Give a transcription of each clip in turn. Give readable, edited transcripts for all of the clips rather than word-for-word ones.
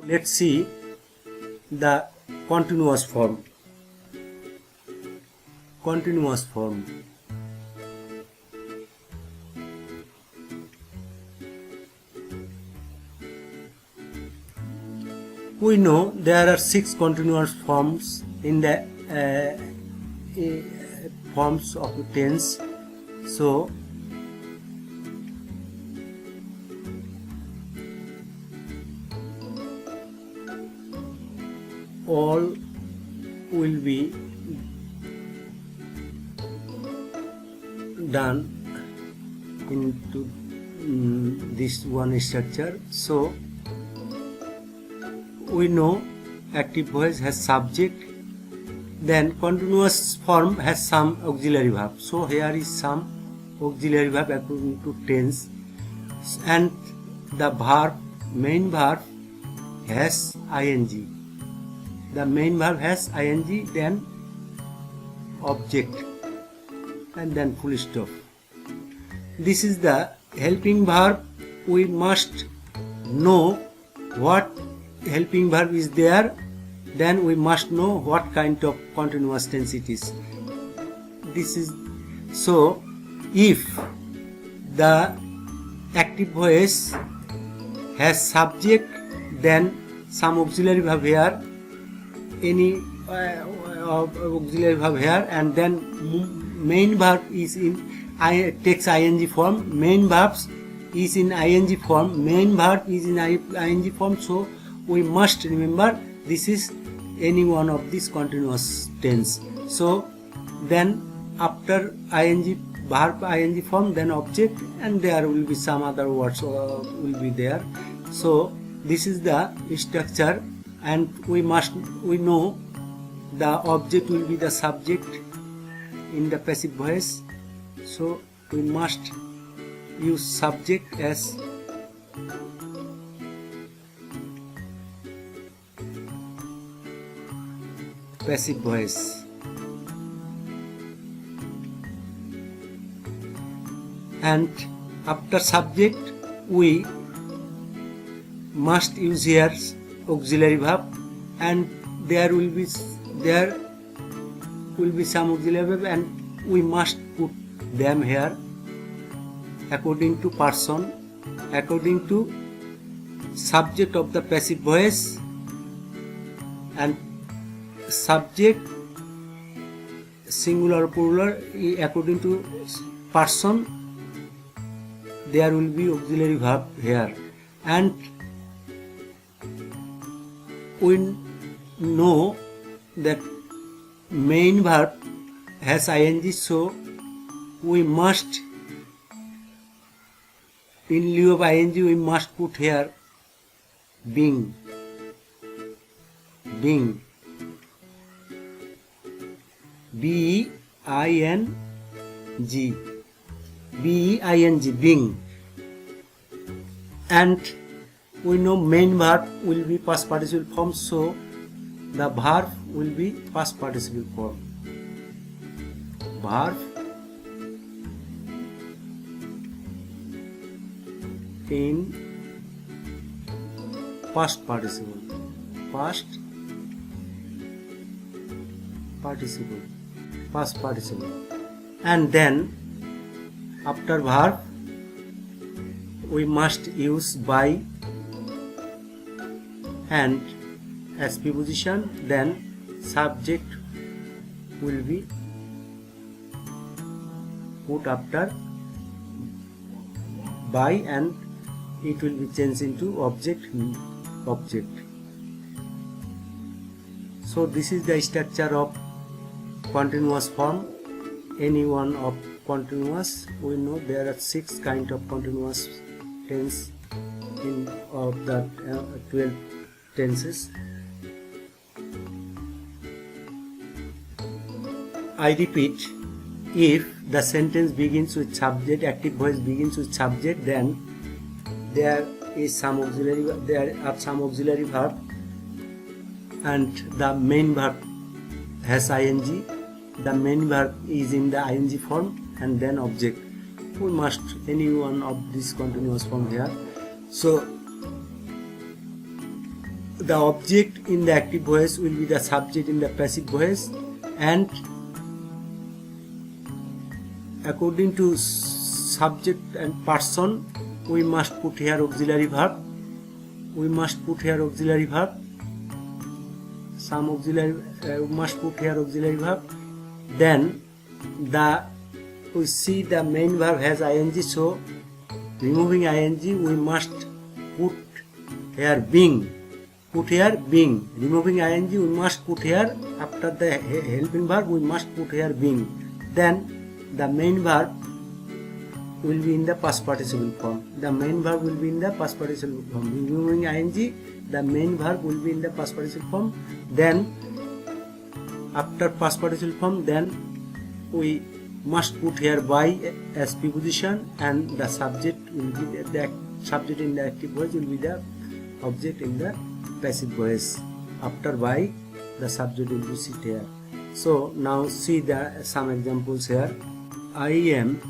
Let's see the continuous form. Continuous form. We know there are 6 continuous forms in the forms of tense. So all will be done into this one structure. So we know active voice has subject, then continuous form has some auxiliary verb. So here is some auxiliary verb according to tense, and the verb, main verb has ing. The main verb has ing, then object, and then full stop. This is the helping verb. We must know what helping verb is there, then we must know what kind of continuous tense it is. This is so if the active voice has subject, then some auxiliary verb here, any auxiliary verb here, and then main verb is in takes ing form, main verbs is in ing form, main verb is in ing form. So we must remember this is any one of these continuous tense. So then after ing verb ing form, then object, and there will be some other words will be there. So this is the structure, and we know the object will be the subject in the passive voice. So we must use subject as passive voice, and after subject we must use here auxiliary verb, and there will be some auxiliary verb, and we must put them here according to person, according to subject of the passive voice, and subject singular plural according to person, there will be auxiliary verb here. And we know that main verb has ing, so we must, in lieu of ing, we must put here being, B-E-I-N-G, being. And we know main verb will be past participle form, so the verb will be past participle form. Verb in past participle, past participle, and then after verb we must use by and as preposition, then subject will be put after by, and it will be changed into object. So this is the structure of continuous form. Any one of continuous, we know there are 6 kind of continuous tense in of the 12 tenses. I repeat, if the sentence begins with subject, active voice begins with subject, then there are some auxiliary verb, and the main verb has ing, the main verb is in the ing form, and then object. We must any one of this continuous form here. So the object in the active voice will be the subject in the passive voice, and according to subject and person we must put here auxiliary verb. Some auxiliary must put here auxiliary verb. Then we see the main verb has ing, so removing ing we must put here being. Removing ing we must put here after the helping verb, we must put here being. Then the main verb will be in the past participle form. Removing ing, the main verb will be in the past participle form. Then after past participle form, then we must put here by as preposition, and the subject will be the subject in the active voice will be the object in the passive voice. After by, the subject will be sit here. So now see some examples here. I am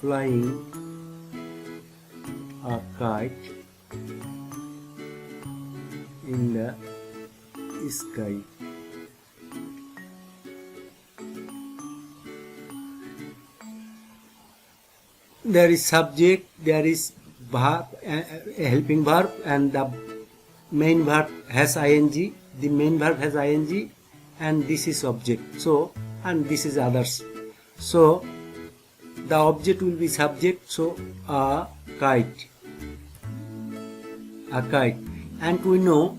flying a kite in the sky. There is subject, there is verb, helping verb, and the main verb has ing. The main verb has ing, and this is object. So, and this is others. So the object will be subject. So a kite, and we know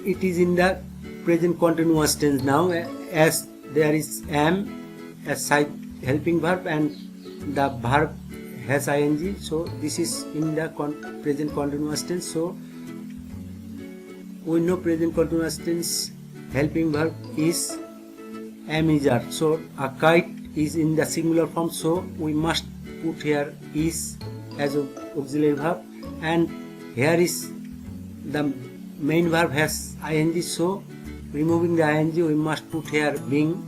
it is in the present continuous tense now, as there is am as side helping verb and the verb has ing, so this is in the present continuous tense. So we know present continuous tense helping verb is am, is, are. So a kite is in the singular form, so we must put here is as auxiliary verb, and here is the main verb has ing, so removing the ing we must put here being,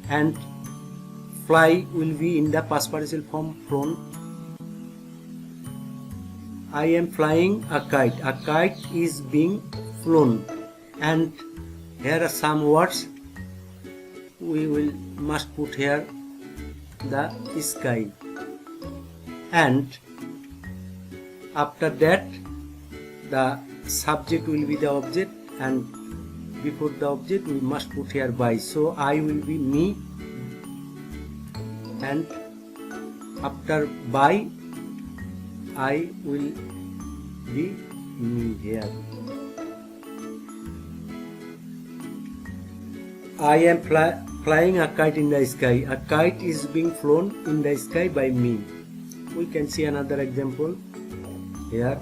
and fly will be in the past participle form flown. I am flying a kite. A kite is being flown, and here are some words we must put here the sky, and after that the subject will be the object, and before the object we must put here by. So I will be me, and after by I will be me here. I am flying a kite in the sky. A kite is being flown in the sky by me. We can see another example here.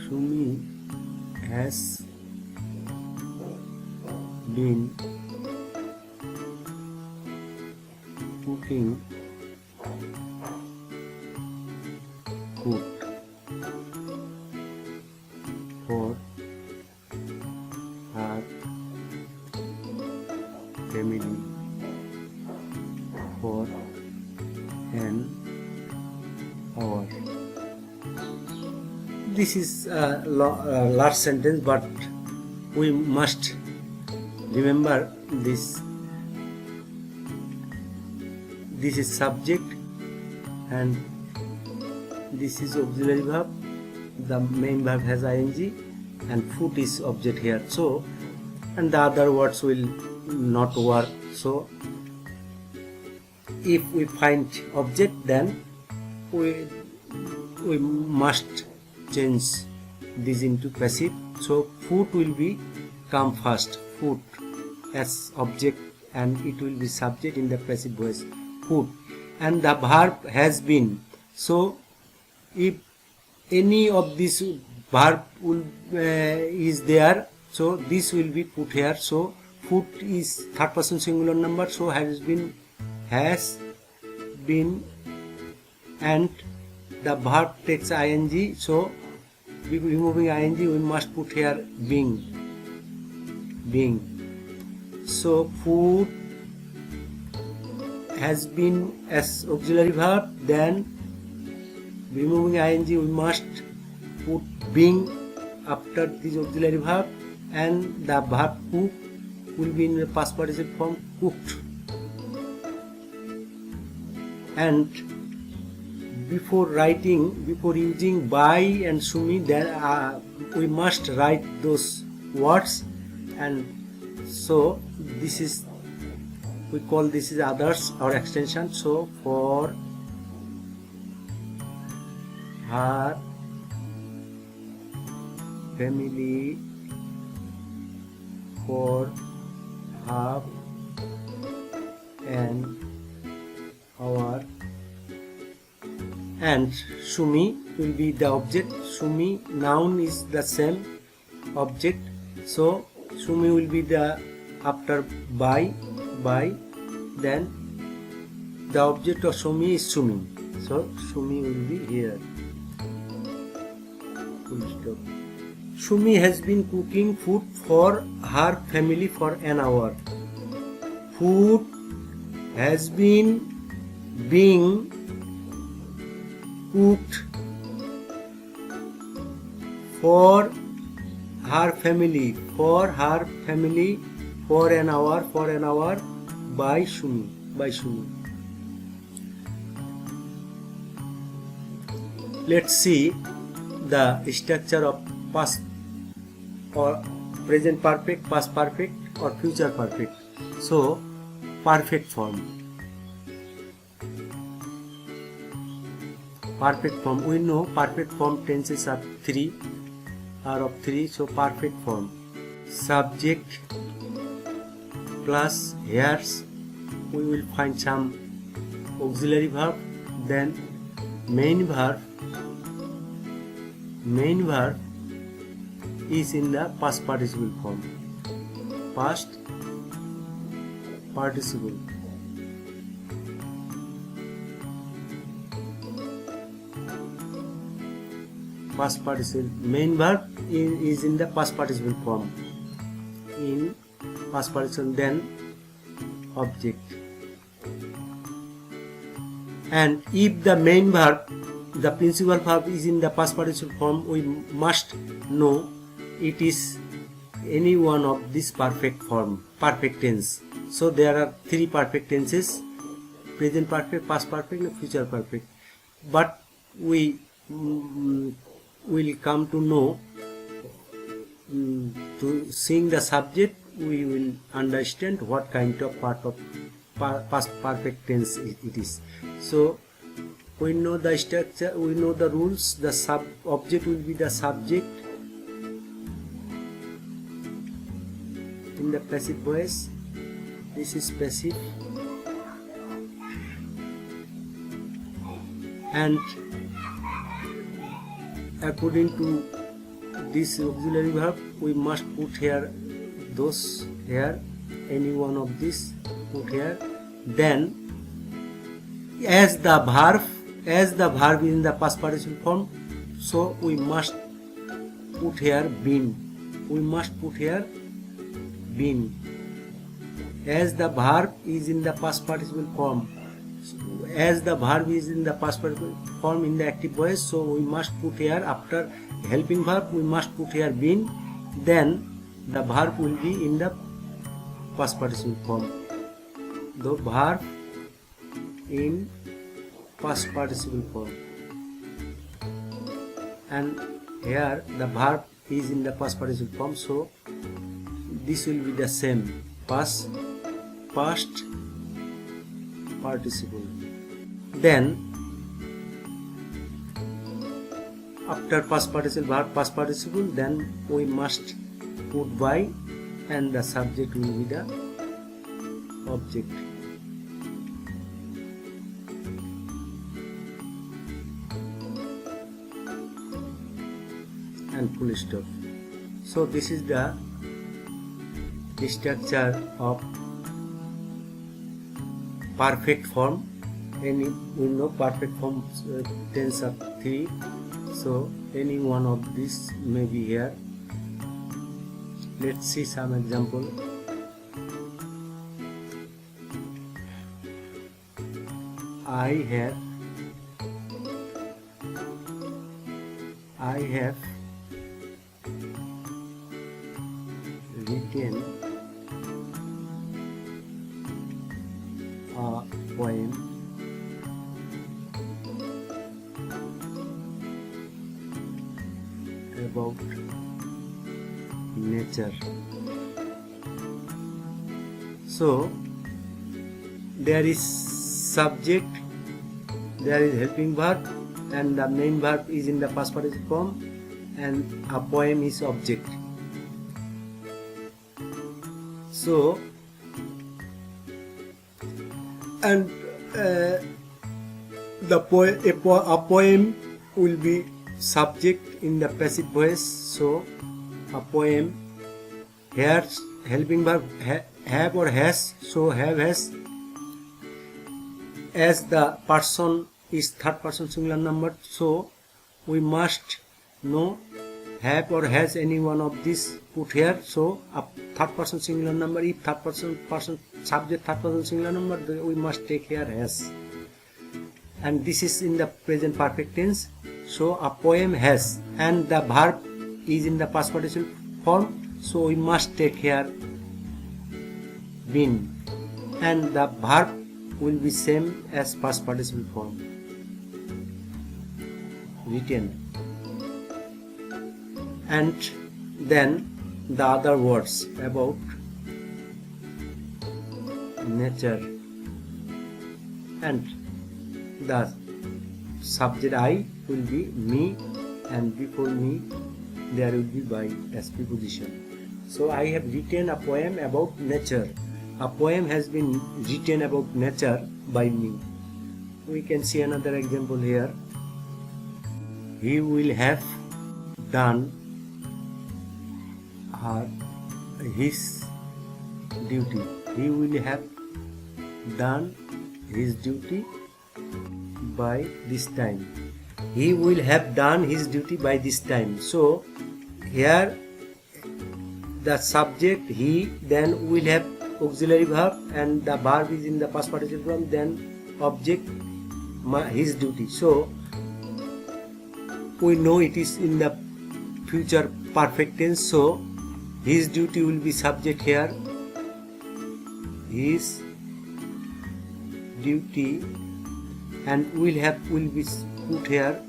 Shumi has been cooking food for her family for an hour. This is a large sentence, but we must remember this. This is subject and this is auxiliary verb. The main verb has ing and food is object here. So, and the other words will not work. So, if we find object, then we must change this into passive. So food will be come first, food as object, and it will be subject in the passive voice, food, and the verb has been. So if any of this verb is there, so this will be put here. So food is third person singular number, so has been, and the verb takes ing, so removing ing we must put here being, being. So food has been as auxiliary verb, then removing ing we must put being after this auxiliary verb, and the verb cook will be in the past participle form cooked. And before using by and sumi, then we must write those words, and so this is, we call this is others or extension. So for her family, for her and our, and sumi will be the object. Sumi noun is the same object, so sumi will be the after by, then the object of sumi is sumi, so sumi will be here. Full stop. Sumi has been cooking food for her family for an hour. Food has been being cooked for her family for an hour by sumi. Let's see the structure of past or present perfect, past perfect or future perfect. So perfect form, we know perfect form tenses are of three. So perfect form, subject plus hairs, we will find some auxiliary verb, then main verb is in the past participle form, past participle. Past participle, main verb is in the past participle form, in past participle, then object. And if the main verb, the principal verb is in the past participle form, we must know it is any one of this perfect form, perfect tense. So there are three perfect tenses: present perfect, past perfect and future perfect. But we will come to know, to seeing the subject we will understand what kind of part of past perfect tense it is. So we know the structure, we know the rules. The object will be the subject in the passive voice. This is passive, and according to this auxiliary verb we must put here those here, any one of this put here. Then as the verb is in the past participle form, so we must put here been, as the verb is in the past participle form, in the active voice, so we must put here after helping verb we must put here been, then the verb will be in the past participle form, the verb in past participle form, and here the verb is in the past participle form, so this will be the same, past participle. Then after past participle, verb past participle, then we must put by, and the subject will be the object. And full stop. So this is the structure of perfect form. Any, we know perfect form tense of three, so any one of these may be here. Let's see some example. I have written a poem about nature. So there is subject, there is helping verb, and the main verb is in the past participle form, and a poem is object. So and a poem will be subject in the passive voice. So a poem here helping verb have or has. So have has, as the person is third person singular number, so we must know have or has any one of these put here. So a third person singular number, if third person subject third person singular number, we must take here has, and this is in the present perfect tense. So a poem has, and the verb is in the past participle form, so we must take here been, and the verb will be same as past participle form, written. And then the other words about nature, and the subject I will be me, and before me there will be by as preposition. So I have written a poem about nature. A poem has been written about nature by me. We can see another example here. He will have done his duty. He will have done his duty by this time. He will have done his duty by this time. So here the subject he, then will have auxiliary verb, and the verb is in the past participle form, then object his duty. So we know it is in the future perfect tense, so his duty will be subject here, his duty, and will be put here,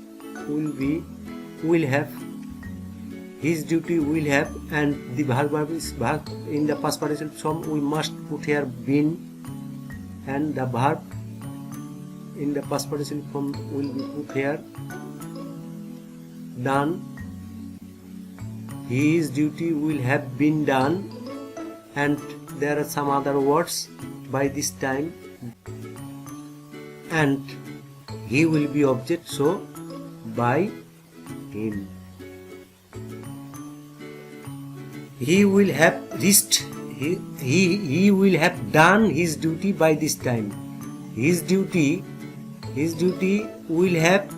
will have, his duty will have, and the verb is verb in the past participle form, we must put here been, and the verb in the past participle form will be put here done. His duty will have been done, and there are some other words by this time, and he will be object, so by him. He will have reached, he will have done his duty by this time. His duty will have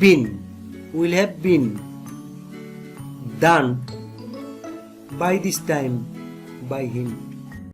been done by this time by him.